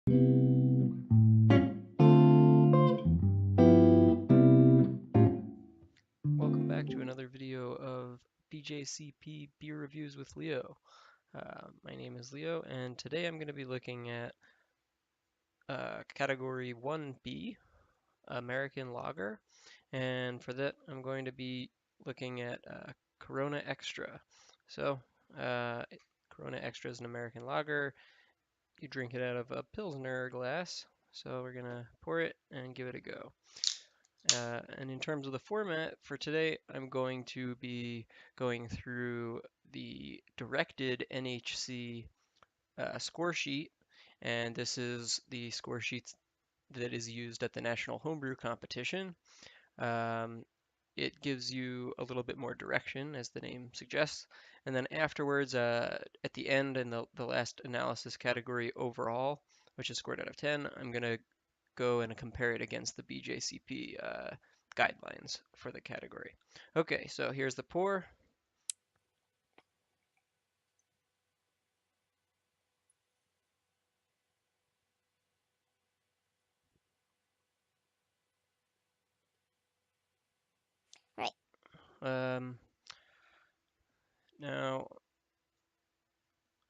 Welcome back to another video of BJCP Beer Reviews with Leo. My name is Leo, and today I'm going to be looking at Category 1B, American Lager, and for that I'm going to be looking at Corona Extra. So, uh, Corona Extra is an American Lager. You drink it out of a Pilsner glass, so we're going to pour it and give it a go. And in terms of the format for today, I'm going to be going through the directed NHC score sheet, and this is the score sheet that is used at the National Homebrew Competition. Um, it gives you a little bit more direction, as the name suggests, and then afterwards, at the end in the last analysis category overall, which is scored out of 10, I'm going to go and compare it against the BJCP guidelines for the category. Okay, so here's the pour. Right. Now,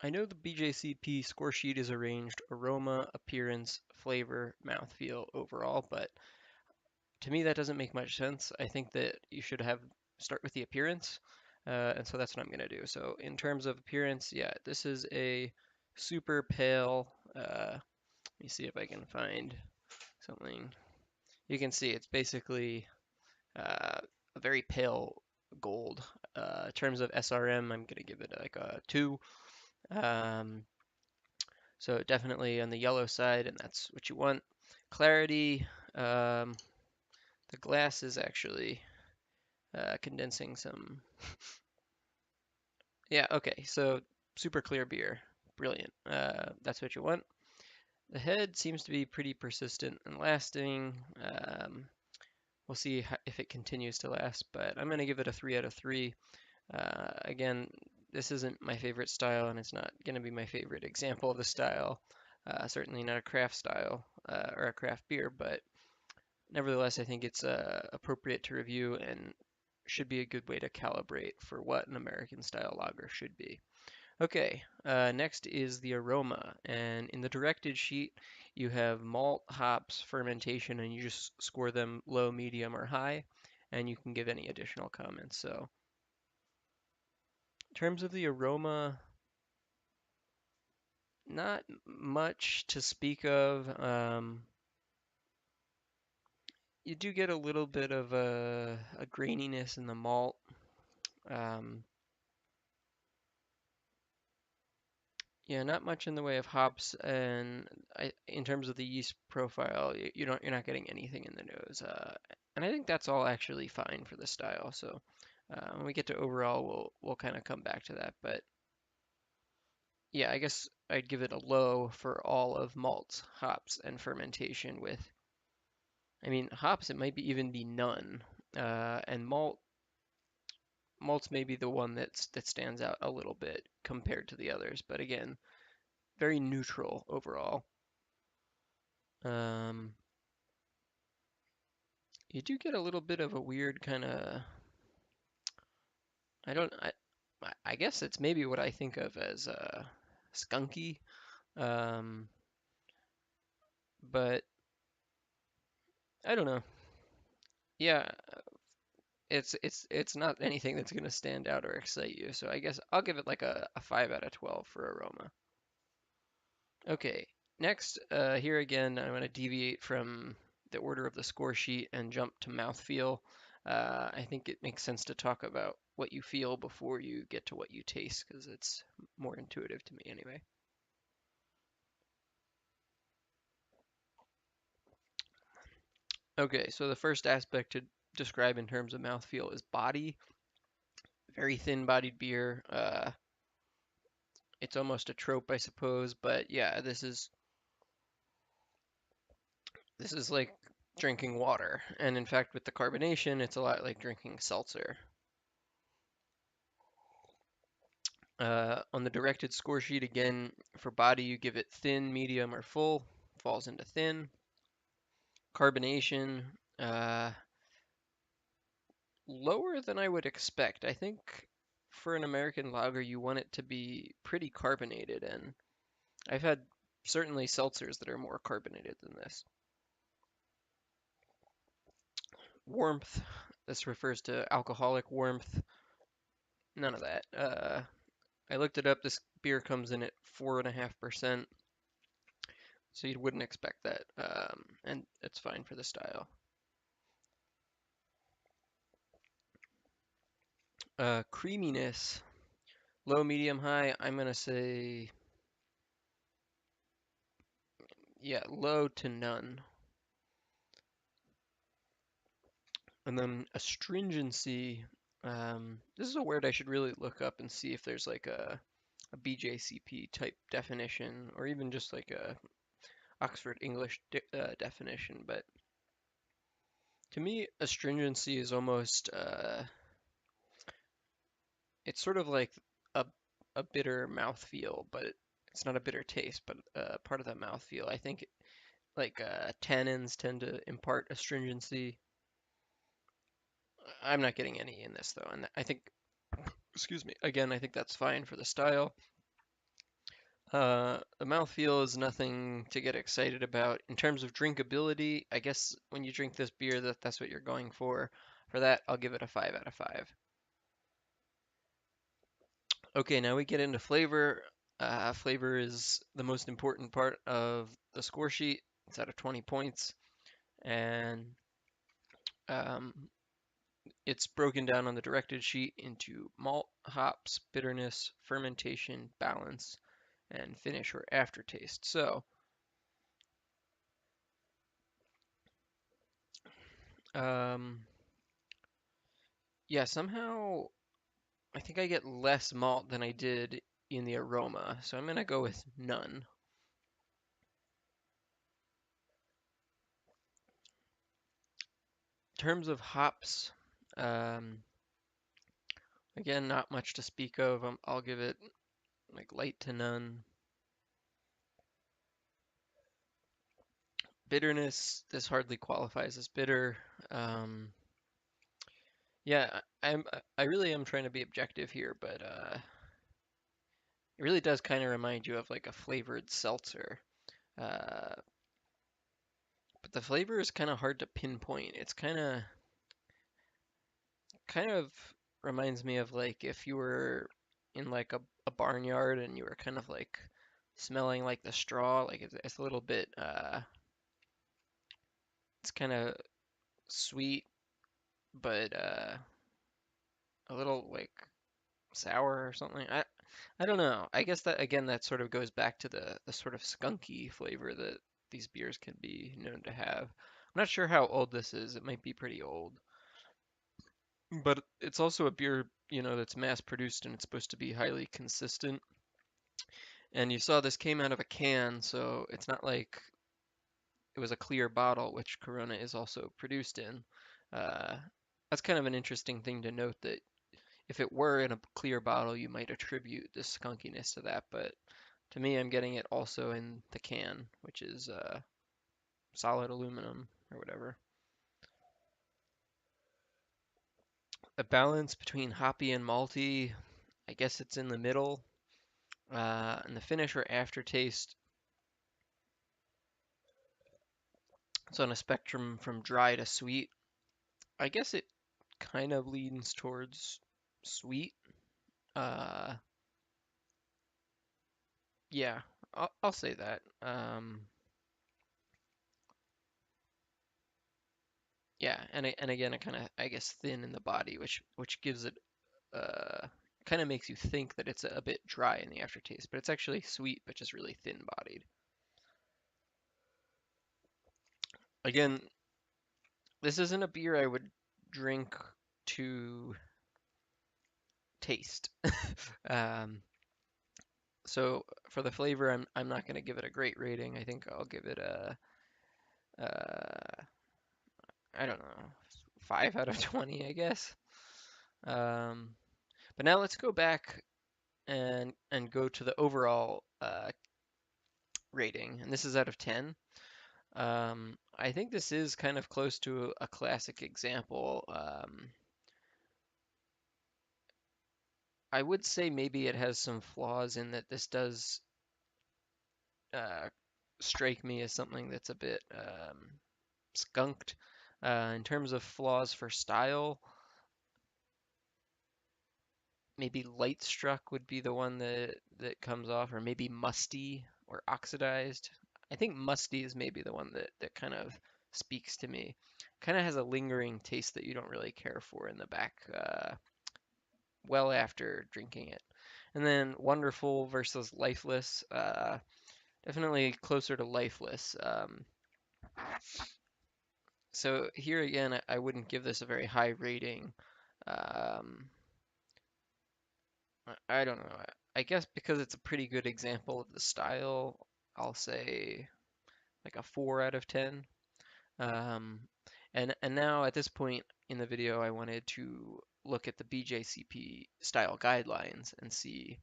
I know the BJCP score sheet is arranged aroma, appearance, flavor, mouthfeel overall, but to me that doesn't make much sense. I think that you should start with the appearance, and so that's what I'm going to do. So in terms of appearance, yeah, this is a super pale. Let me see if I can find something. You can see it's basically a very pale gold. In terms of SRM, I'm gonna give it like a 2. Um, so definitely on the yellow side, and that's what you want. Clarity, um, the glass is actually condensing some. Yeah, okay, so super clear beer. Brilliant. That's what you want. The head seems to be pretty persistent and lasting. We'll see if it continues to last, but I'm going to give it a 3 out of 3. Again, this isn't my favorite style, and it's not going to be my favorite example of the style. Certainly not a craft style or a craft beer, but nevertheless, I think it's appropriate to review and should be a good way to calibrate for what an American style lager should be. Okay, next is the aroma, and in the directed sheet, you have malt, hops, fermentation, and you just score them low, medium, or high, and you can give any additional comments. So, in terms of the aroma, not much to speak of. You do get a little bit of a graininess in the malt. Um, Yeah, not much in the way of hops, and in terms of the yeast profile, you're not getting anything in the nose, and I think that's all actually fine for the style. So when we get to overall, we'll kind of come back to that. But yeah, I guess I'd give it a low for all of malts, hops, and fermentation. I mean, hops it might even be none, and malts may be the one that stands out a little bit compared to the others. But again, very neutral overall. Um, you do get a little bit of a weird kind of, I don't, I guess it's maybe what I think of as skunky, um, but I don't know. Yeah, it's not anything that's gonna stand out or excite you. So I guess I'll give it like a 5 out of 12 for aroma. Okay, next, here again, I'm gonna deviate from the order of the score sheet and jump to mouthfeel. I think it makes sense to talk about what you feel before you get to what you taste because it's more intuitive to me anyway. Okay, so the first aspect to describe in terms of mouthfeel is body. Very thin-bodied beer. It's almost a trope, I suppose, but yeah, this is like drinking water, and in fact, with the carbonation, it's a lot like drinking seltzer. On the directed score sheet, again, for body, you give it thin, medium, or full. falls into thin. Carbonation, uh, lower than I would expect. I think for an American lager, you want it to be pretty carbonated, and I've had certainly seltzers that are more carbonated than this. Warmth, this refers to alcoholic warmth. None of that. I looked it up. This beer comes in at 4.5%, so you wouldn't expect that, and it's fine for the style. Creaminess, low, medium, high. I'm gonna say, yeah, low to none. And then astringency. This is a word I should really look up and see if there's like a BJCP type definition, or even just like a Oxford English definition. But to me, astringency is almost it's sort of like a a bitter mouthfeel, but it's not a bitter taste, but part of the mouthfeel. I think like tannins tend to impart astringency. I'm not getting any in this though, and I think, excuse me, again, I think that's fine for the style. The mouthfeel is nothing to get excited about. In terms of drinkability, I guess when you drink this beer, that's what you're going for. For that, I'll give it a 5 out of 5. Okay, now we get into flavor. Flavor is the most important part of the score sheet. It's out of 20 points, and um, it's broken down on the directed sheet into malt, hops, bitterness, fermentation, balance, and finish or aftertaste. So, um, yeah, somehow I think I get less malt than I did in the aroma, so I'm gonna go with none. In terms of hops, um, again, not much to speak of. I'll give it like light to none. Bitterness, this hardly qualifies as bitter. Um, yeah, I really am trying to be objective here, but it really does kind of remind you of like a flavored seltzer. Uh, but the flavor is kind of hard to pinpoint. It's kind of reminds me of like if you were in like a barnyard and you were kind of like smelling like the straw, like it's a little bit it's kind of sweet, but a little like sour or something. I don't know. I guess that again that sort of goes back to the sort of skunky flavor that these beers can be known to have. I'm not sure how old this is. It might be pretty old. But it's also a beer, that's mass produced and it's supposed to be highly consistent. And you saw this came out of a can, so it's not like it was a clear bottle, which Corona is also produced in. Uh, that's kind of an interesting thing to note that if it were in a clear bottle, you might attribute the skunkiness to that. But to me, I'm getting it also in the can, which is solid aluminum or whatever. A balance between hoppy and malty, I guess it's in the middle. And the finish or aftertaste, it's on a spectrum from dry to sweet. I guess it kind of leans towards sweet. Uh, yeah, I'll say that. Yeah, and again, it kind of I guess thin in the body, which gives it kind of makes you think that it's a bit dry in the aftertaste, but it's actually sweet, but just really thin bodied. Again, this isn't a beer I would drink to taste. Um, so for the flavor, I'm not gonna give it a great rating. I think I'll give it a I don't know, 5 out of 20, I guess. Um, but now let's go back and go to the overall rating, and this is out of 10. I think this is kind of close to a classic example. I would say maybe it has some flaws in that this does uh, strike me as something that's a bit skunked. In terms of flaws for style, maybe light struck would be the one that comes off, or maybe musty or oxidized. I think musty is maybe the one that kind of speaks to me. Kind of has a lingering taste that you don't really care for in the back, well after drinking it. And then wonderful versus lifeless, definitely closer to lifeless. So here again, I wouldn't give this a very high rating. Um, I don't know. I guess because it's a pretty good example of the style, I'll say like a 4 out of 10. Um, and now at this point in the video, I wanted to look at the BJCP style guidelines and see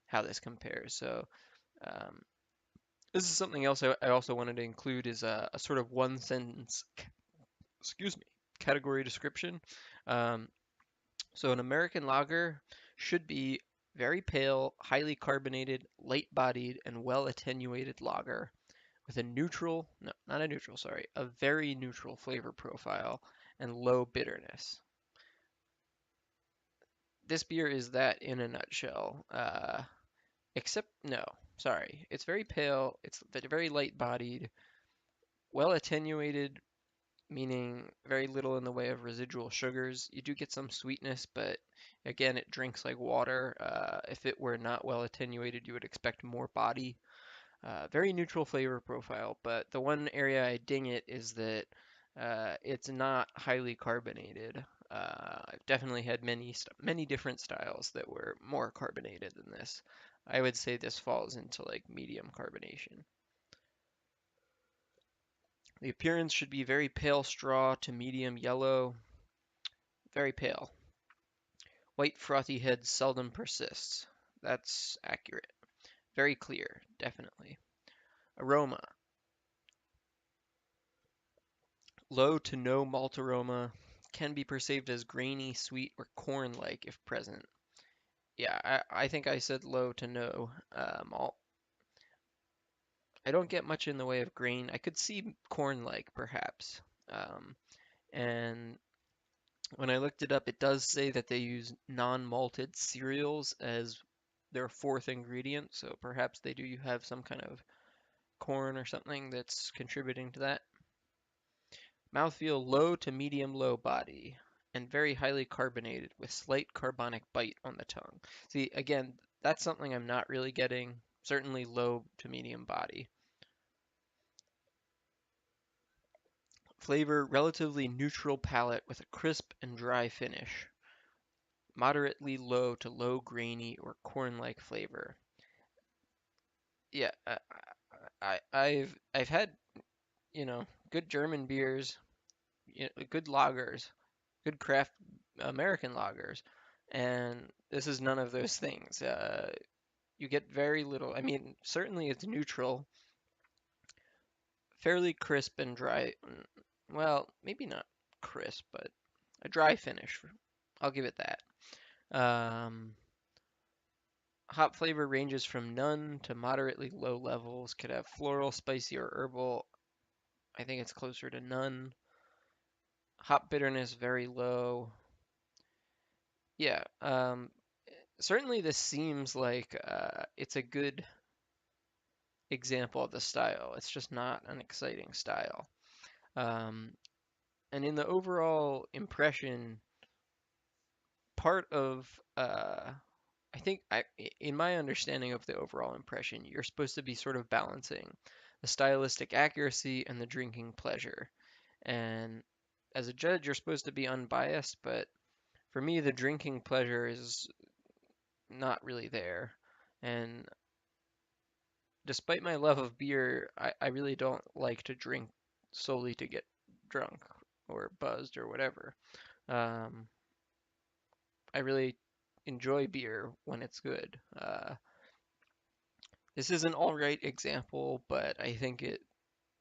how this compares. So um, this is something else I also wanted to include is a sort of one sentence, excuse me, category description. Um, So an American lager should be very pale, highly carbonated, light-bodied, and well-attenuated lager with a neutral, no, not a neutral, sorry, a very neutral flavor profile and low bitterness. This beer is that in a nutshell. Except, no, sorry. It's very pale, it's very light-bodied, well-attenuated, meaning very little in the way of residual sugars. You do get some sweetness, but again, it drinks like water. If it were not well attenuated, you would expect more body. Very neutral flavor profile, but the one area I ding it is that it's not highly carbonated. I've definitely had many different styles that were more carbonated than this. I would say this falls into like medium carbonation. The appearance should be very pale straw to medium yellow, very pale. White frothy head seldom persists. That's accurate. Very clear, definitely. Aroma. Low to no malt aroma. Can be perceived as grainy, sweet, or corn-like if present. Yeah, I think I said low to no malt. I don't get much in the way of grain. I could see corn-like, perhaps. Um, and when I looked it up, it does say that they use non-malted cereals as their fourth ingredient, so perhaps they do have some kind of corn or something that's contributing to that. Mouthfeel low to medium low body and very highly carbonated with slight carbonic bite on the tongue. See, again, that's something I'm not really getting. Certainly low to medium body. Flavor relatively neutral palate with a crisp and dry finish. Moderately low to low grainy or corn-like flavor. Yeah, I've had, good German beers, good lagers, good craft American lagers, and this is none of those things. You get very little. I mean, certainly it's neutral, fairly crisp and dry. Well, maybe not crisp, but a dry finish. I'll give it that. Um, Hop flavor ranges from none to moderately low levels. Could have floral, spicy, or herbal. I think it's closer to none. Hop bitterness very low. Yeah, certainly this seems like it's a good example of the style. It's just not an exciting style. Um, and in the overall impression, part of I think in my understanding of the overall impression, you're supposed to be sort of balancing the stylistic accuracy and the drinking pleasure. And as a judge, you're supposed to be unbiased, but for me, the drinking pleasure is not really there. And despite my love of beer, I really don't like to drink solely to get drunk or buzzed or whatever. Um, I really enjoy beer when it's good. This is an all right example, but I think it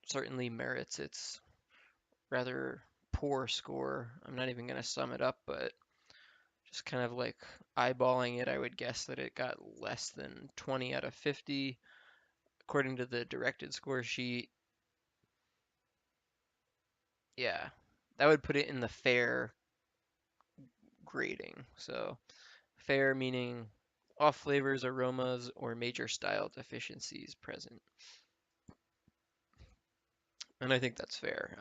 certainly merits its rather poor score. I'm not even going to sum it up, but just kind of like eyeballing it, I would guess that it got less than 20 out of 50. According to the directed score sheet, yeah, that would put it in the fair grading. So, fair meaning off flavors, aromas, or major style deficiencies present. And I think that's fair.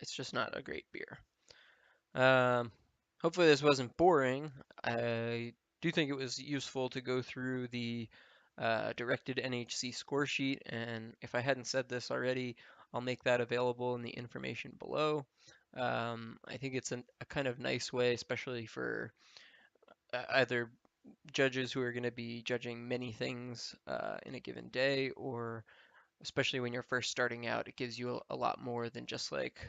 It's just not a great beer. Um, hopefully this wasn't boring. I do think it was useful to go through the directed NHC score sheet, and if I hadn't said this already, I'll make that available in the information below. I think it's a kind of nice way, especially for either judges who are going to be judging many things in a given day, or especially when you're first starting out, it gives you a lot more than just like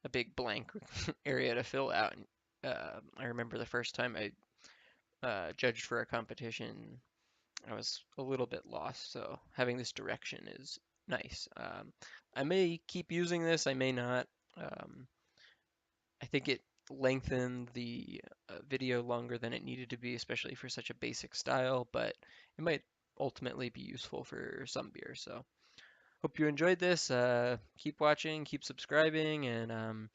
a big blank area to fill out. I remember the first time I judged for a competition, I was a little bit lost, so having this direction is nice. I may keep using this, I may not. Um, I think it lengthened the video longer than it needed to be, especially for such a basic style, but it might ultimately be useful for some beers. So hope you enjoyed this. Keep watching, keep subscribing, and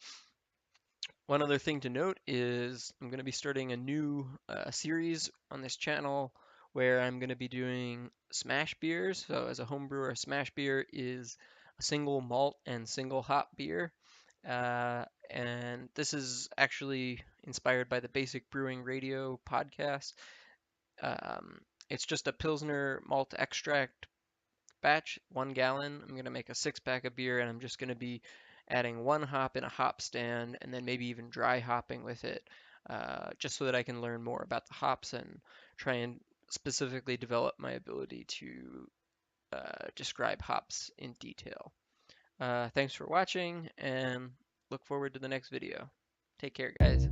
one other thing to note is I'm going to be starting a new series on this channel where I'm going to be doing smash beers. So as a home brewer, a smash beer is a single malt and single hop beer. And this is actually inspired by the Basic Brewing Radio podcast. Um, it's just a Pilsner malt extract batch, 1 gallon. I'm gonna make a 6 pack of beer, and I'm just gonna be adding one hop in a hop stand, and then maybe even dry hopping with it, just so that I can learn more about the hops and try and specifically develop my ability to describe hops in detail. Thanks for watching, and look forward to the next video. Take care, guys.